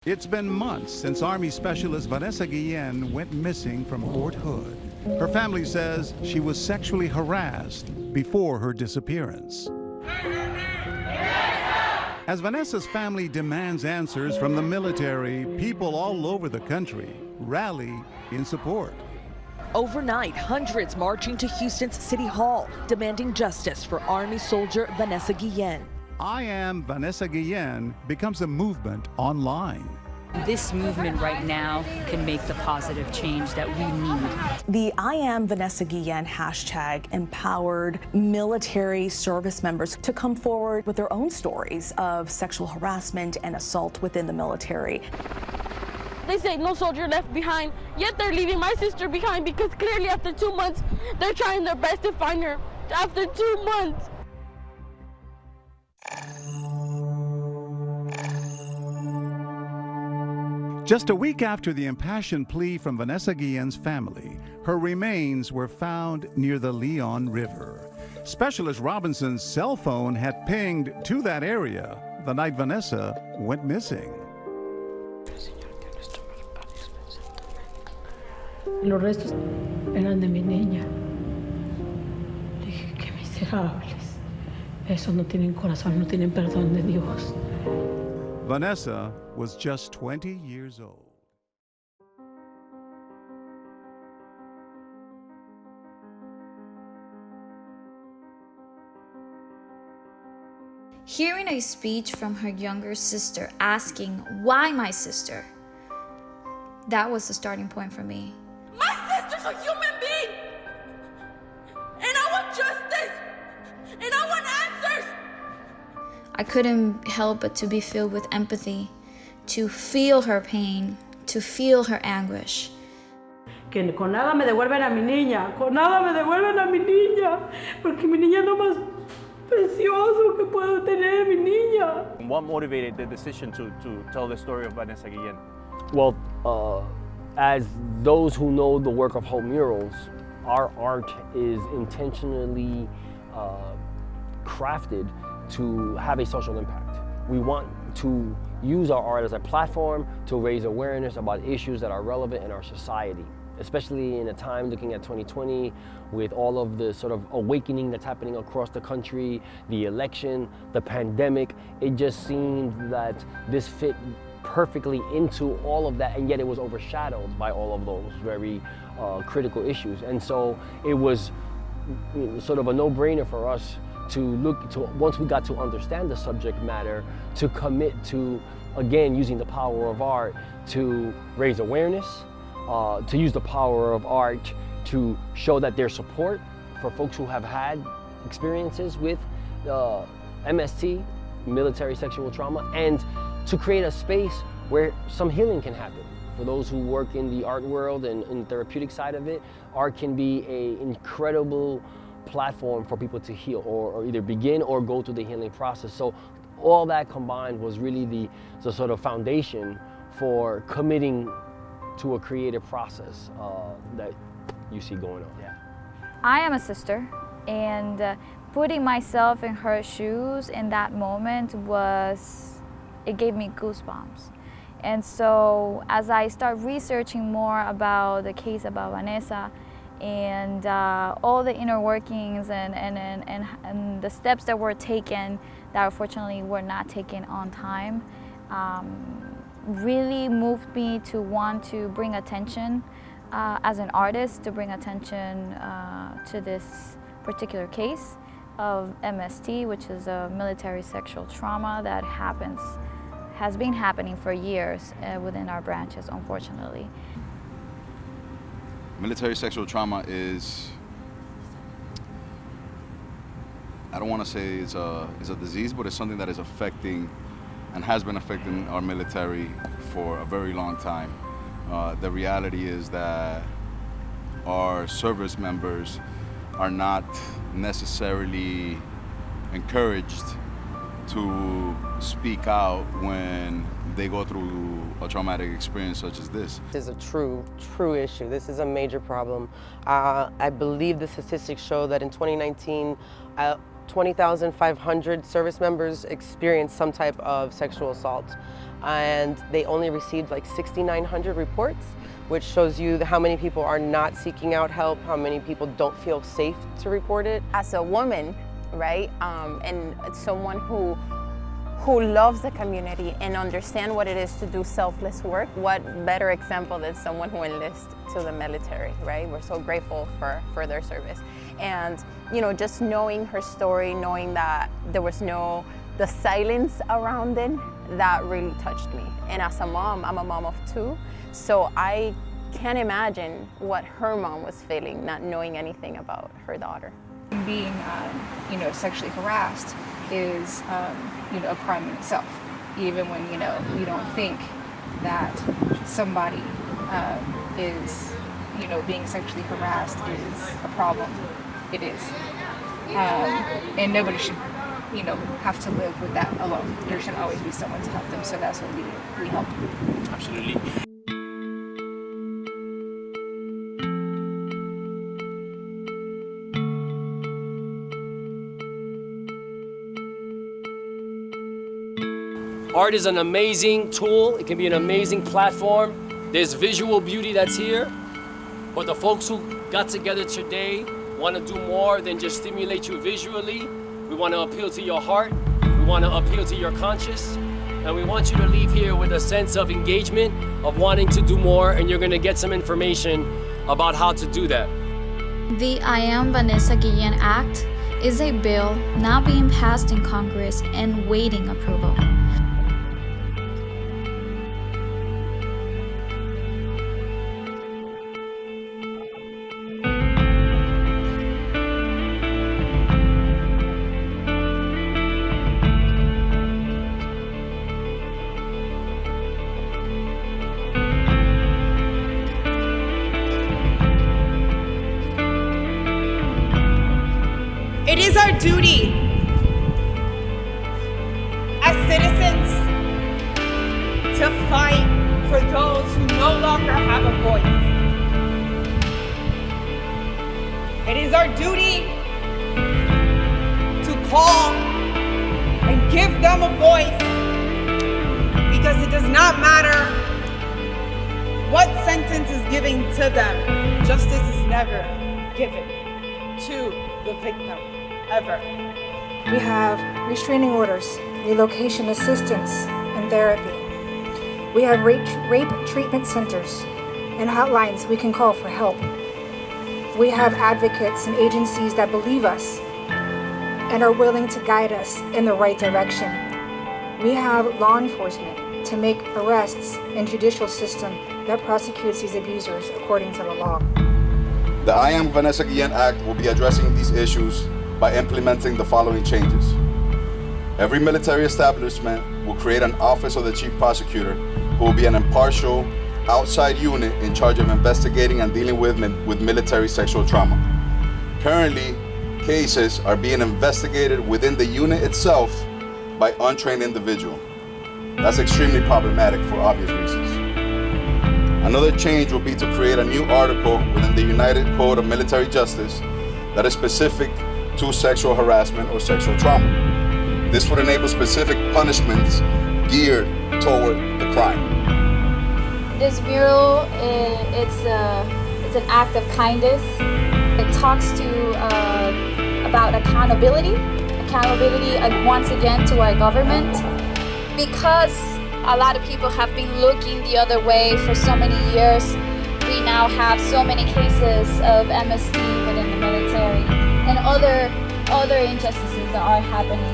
It's been months since Army Specialist Vanessa Guillen went missing from Fort Hood. Her family says she was sexually harassed before her disappearance. As Vanessa's family demands answers from the military, people all over the country rally in support. Overnight, hundreds marching to Houston's City Hall, demanding justice for Army soldier Vanessa Guillen. I Am Vanessa Guillen becomes a movement online. This movement right now can make the positive change that we need. The I Am Vanessa Guillen hashtag empowered military service members to come forward with their own stories of sexual harassment and assault within the military. They say no soldier left behind, yet they're leaving my sister behind because clearly after 2 months, they're trying their best to find her. After 2 months. Just a week after the impassioned plea from Vanessa Guillen's family, her remains were found near the Leon River. Specialist Robinson's cell phone had pinged to that area the night Vanessa went missing. Los restos eran de mi niña. Dije, qué miserables. Esos no tienen corazón, no tienen perdón de Dios. Vanessa was just 20 years old. Hearing a speech from her younger sister asking, why my sister? That was the starting point for me. My sister's a human being! And I want justice! And I want answers! I couldn't help but to be filled with empathy, to feel her pain, to feel her anguish. Que con nada me devuelven a mi niña, con nada me devuelven a mi niña, porque mi niña es lo más precioso que puedo tener, mi niña. What motivated the decision to tell the story of Vanessa Guillen? Well, as those who know the work of Hope Murals, our art is intentionally crafted to have a social impact. We want to use our art as a platform to raise awareness about issues that are relevant in our society, especially in a time looking at 2020 with all of the sort of awakening that's happening across the country, the election, the pandemic. It just seemed that this fit perfectly into all of that, and yet it was overshadowed by all of those very critical issues. And so it was sort of a no-brainer for us to look to, once we got to understand the subject matter, to commit to, again, using the power of art to raise awareness, to use the power of art to show that there's support for folks who have had experiences with MST, military sexual trauma, and to create a space where some healing can happen. For those who work in the art world and in the therapeutic side of it, art can be an incredible platform for people to heal or either begin or go through the healing process. So all that combined was really the sort of foundation for committing to a creative process that you see going on. Yeah. I am a sister, and putting myself in her shoes in that moment it gave me goosebumps. And so as I start researching more about the case about Vanessa and all the inner workings and the steps that were taken that unfortunately were not taken on time, really moved me to want to bring attention as an artist, to bring attention to this particular case of MST, which is a military sexual trauma that has been happening for years within our branches, unfortunately. Military sexual trauma is, I don't want to say it's a disease, but it's something that is affecting and has been affecting our military for a very long time. The reality is that our service members are not necessarily encouraged to speak out when they go through a traumatic experience such as this. This is a true issue. This is a major problem. I believe the statistics show that in 2019, 20,500 service members experienced some type of sexual assault, and they only received like 6,900 reports, which shows you how many people are not seeking out help, how many people don't feel safe to report it. As a woman, right, and someone who loves the community and understand what it is to do selfless work, what better example than someone who enlists to the military, right? We're so grateful for their service. And, you know, just knowing her story, knowing that there was the silence around it, that really touched me. And as a mom, I'm a mom of 2, so I can't imagine what her mom was feeling, not knowing anything about her daughter. Being, sexually harassed is, a crime in itself. Even when, you don't think that somebody is, being sexually harassed is a problem. It is. And nobody should, have to live with that alone. There should always be someone to help them. So that's what we help. Absolutely. Art is an amazing tool. It can be an amazing platform. There's visual beauty that's here. But the folks who got together today want to do more than just stimulate you visually. We want to appeal to your heart. We want to appeal to your conscience. And we want you to leave here with a sense of engagement, of wanting to do more, and you're going to get some information about how to do that. The I Am Vanessa Guillen Act is a bill now being passed in Congress and waiting approval. It is our duty as citizens to fight for those who no longer have a voice. It is our duty to call and give them a voice, because it does not matter what sentence is given to them. Justice is never given to the victim. Ever. We have restraining orders, relocation assistance, and therapy. We have rape treatment centers and hotlines we can call for help. We have advocates and agencies that believe us and are willing to guide us in the right direction. We have law enforcement to make arrests and judicial system that prosecutes these abusers according to the law. The I Am Vanessa Guillen Act will be addressing these issues by implementing the following changes. Every military establishment will create an office of the chief prosecutor, who will be an impartial, outside unit in charge of investigating and dealing with military sexual trauma. Currently, cases are being investigated within the unit itself by untrained individuals. That's extremely problematic for obvious reasons. Another change will be to create a new article within the United Code of Military Justice that is specific to sexual harassment or sexual trauma. This would enable specific punishments geared toward the crime. This mural, it's an act of kindness. It talks about accountability once again to our government. Because a lot of people have been looking the other way for so many years, we now have so many cases of MST within the military. And other injustices that are happening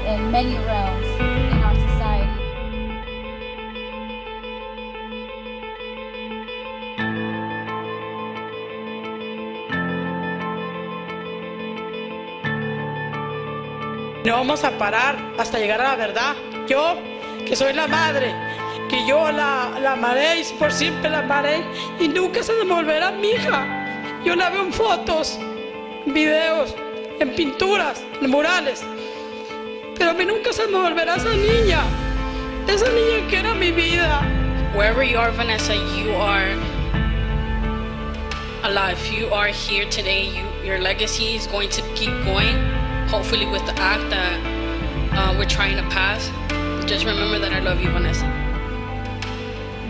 in many realms in our society. No vamos a parar hasta llegar a la verdad. Yo, que soy la madre, que yo la amaré y por siempre la amaré y nunca se me volverá mi hija. Yo la veo en fotos, videos, en pinturas, en murales, pero a mí nunca se me volverá esa niña que era mi vida. Wherever you are, Vanessa, you are alive. You are here today. Your legacy is going to keep going. hopefully with the act that we're trying to pass, just remember that I love you, Vanessa.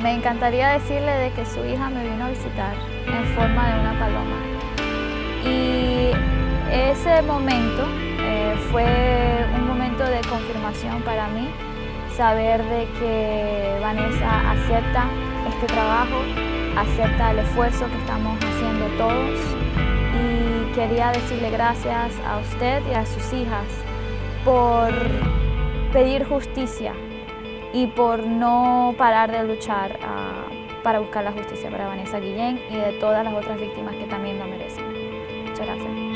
Me encantaría decirle de que su hija me vino a visitar en forma de una paloma. Y ese momento fue un momento de confirmación para mí, saber de que Vanessa acepta este trabajo, acepta el esfuerzo que estamos haciendo todos, y quería decirle gracias a usted y a sus hijas por pedir justicia y por no parar de luchar para buscar la justicia para Vanessa Guillén y de todas las otras víctimas que también lo merecen. Muchas gracias.